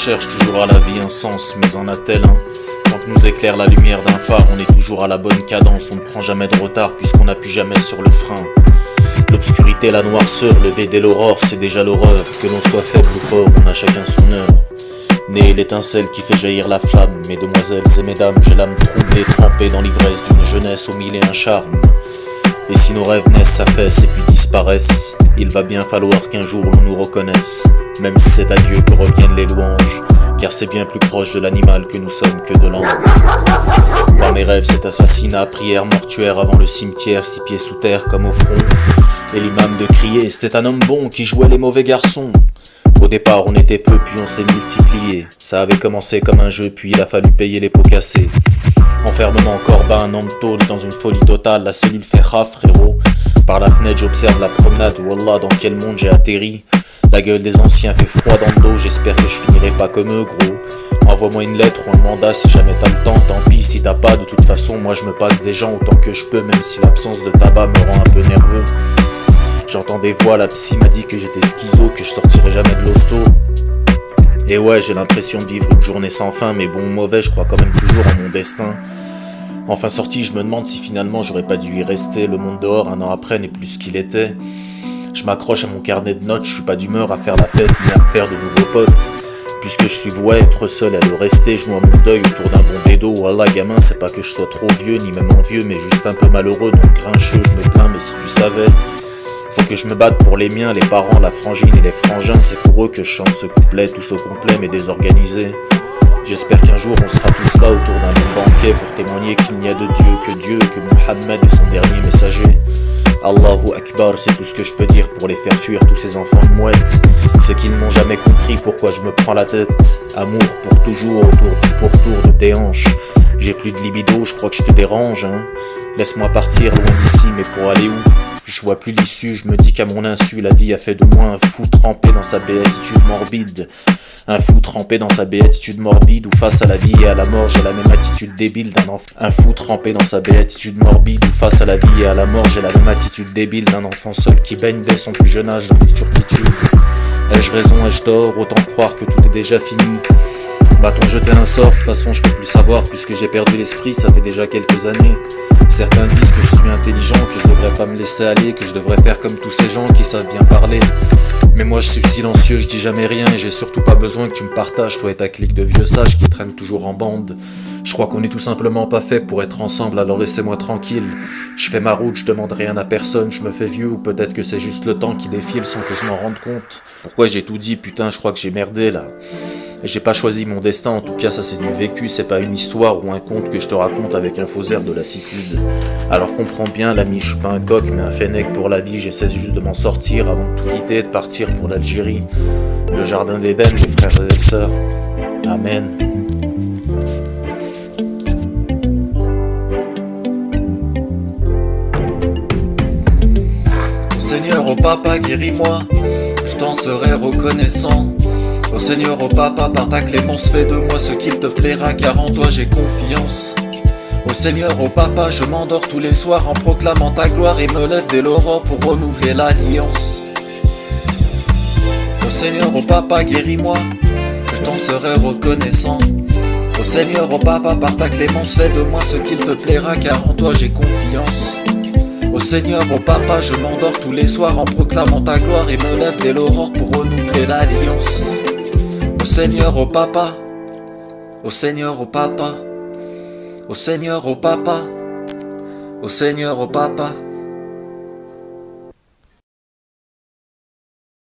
cherche toujours à la vie un sens, mais en a-t-elle un? Quand nous éclaire la lumière d'un phare, on est toujours à la bonne cadence. On ne prend jamais de retard puisqu'on n'appuie jamais sur le frein. L'obscurité, la noirceur, lever dès l'aurore, c'est déjà l'horreur. Que l'on soit faible ou fort, on a chacun son heure. Né l'étincelle qui fait jaillir la flamme. Mesdemoiselles et mesdames, j'ai l'âme troublée, trempée dans l'ivresse d'une jeunesse aux mille et un charmes. Et si nos rêves naissent, s'affaissent et puis disparaissent, il va bien falloir qu'un jour l'on nous reconnaisse. Même si c'est à Dieu que reviennent les louanges, car c'est bien plus proche de l'animal que nous sommes que de l'ange. Dans mes rêves, cet assassinat, prière mortuaire avant le cimetière, 6 pieds sous terre comme au front. Et l'imam de crier, c'était un homme bon qui jouait les mauvais garçons. Au départ on était peu, puis on s'est multiplié. Ça avait commencé comme un jeu, puis il a fallu payer les pots cassés. Enfermement, corps un an de tôle dans une folie totale. La cellule fait raf, frérot. Par la fenêtre j'observe la promenade. Wallah, dans quel monde j'ai atterri. La gueule des anciens fait froid dans le dos. J'espère que je finirai pas comme eux, gros. Envoie-moi une lettre ou un mandat si jamais t'as le temps. Tant pis si t'as pas, de toute façon moi je me passe des gens autant que je peux. Même si l'absence de tabac me rend un peu nerveux. J'entends des voix, la psy m'a dit que j'étais schizo, que je sortirais jamais de l'hosto. Et ouais, j'ai l'impression de vivre une journée sans fin, mais bon ou mauvais, je crois quand même toujours en mon destin. Enfin sorti, je me demande si finalement j'aurais pas dû y rester. Le monde dehors, un an après, n'est plus ce qu'il était. Je m'accroche à mon carnet de notes, je suis pas d'humeur à faire la fête ni à me faire de nouveaux potes. Puisque je suis voué à être seul, à le rester, je noie mon deuil autour d'un bon bédo. Wallah gamin, c'est pas que je sois trop vieux, ni même envieux, mais juste un peu malheureux, donc grincheux, je me plains, mais si tu savais. Faut que je me batte pour les miens, les parents, la frangine et les frangins. C'est pour eux que je chante ce couplet, tous au complet mais désorganisé. J'espère qu'un jour on sera tous là autour d'un bon banquet pour témoigner qu'il n'y a de Dieu, que Muhammad est son dernier messager. Allahu Akbar, c'est tout ce que je peux dire pour les faire fuir tous ces enfants de mouettes. C'est qu'ils n'ont jamais compris pourquoi je me prends la tête. Amour pour toujours autour du pourtour de tes hanches. J'ai plus de libido, je crois que je te dérange, hein. Laisse-moi partir loin d'ici, mais pour aller où? Je vois plus l'issue, je me dis qu'à mon insu, la vie a fait de moi un fou trempé dans sa béatitude morbide. Un fou trempé dans sa béatitude morbide, où face à la vie et à la mort, j'ai la même attitude débile d'un enfant. Un fou trempé dans sa béatitude morbide, où face à la vie et à la mort, j'ai la même attitude débile d'un enfant seul qui baigne dès son plus jeune âge dans les turpitudes. Ai-je raison, ai-je tort, autant croire que tout est déjà fini. Va-t-on jeter un sort? De toute façon je peux plus savoir puisque j'ai perdu l'esprit, ça fait déjà quelques années. Certains disent que je suis intelligent, que je devrais pas me laisser aller, que je devrais faire comme tous ces gens qui savent bien parler. Mais moi je suis silencieux, je dis jamais rien et j'ai surtout pas besoin que tu me partages, toi et ta clique de vieux sages qui traînent toujours en bande. Je crois qu'on est tout simplement pas fait pour être ensemble, alors laissez-moi tranquille. Je fais ma route, je demande rien à personne, je me fais vieux ou peut-être que c'est juste le temps qui défile sans que je m'en rende compte. Pourquoi j'ai tout dit, putain, je crois que j'ai merdé là. J'ai pas choisi mon destin, en tout cas ça c'est du vécu, c'est pas une histoire ou un conte que je te raconte avec un faux air de lassitude. Alors comprends bien l'ami, je suis pas un coq mais un fennec pour la vie, j'essaie juste de m'en sortir avant de tout quitter et de partir pour l'Algérie. Le jardin d'Éden, les frères et les sœurs. Amen. Seigneur, au papa, guéris-moi, je t'en serai reconnaissant. Ô Seigneur, ô papa, par ta clémence, fais de moi ce qu'il te plaira, car en toi j'ai confiance. Ô Seigneur, ô papa, je m'endors tous les soirs en proclamant ta gloire et me lève dès l'aurore pour renouveler l'alliance. Ô Seigneur, ô papa, guéris-moi, je t'en serai reconnaissant. Ô Seigneur, ô papa, par ta clémence, fais de moi ce qu'il te plaira, car en toi j'ai confiance. Ô Seigneur, ô papa, je m'endors tous les soirs en proclamant ta gloire et me lève dès l'aurore pour renouveler l'alliance. Ô Seigneur, ô papa, ô Seigneur, ô papa, ô Seigneur, ô papa, ô Seigneur, ô papa.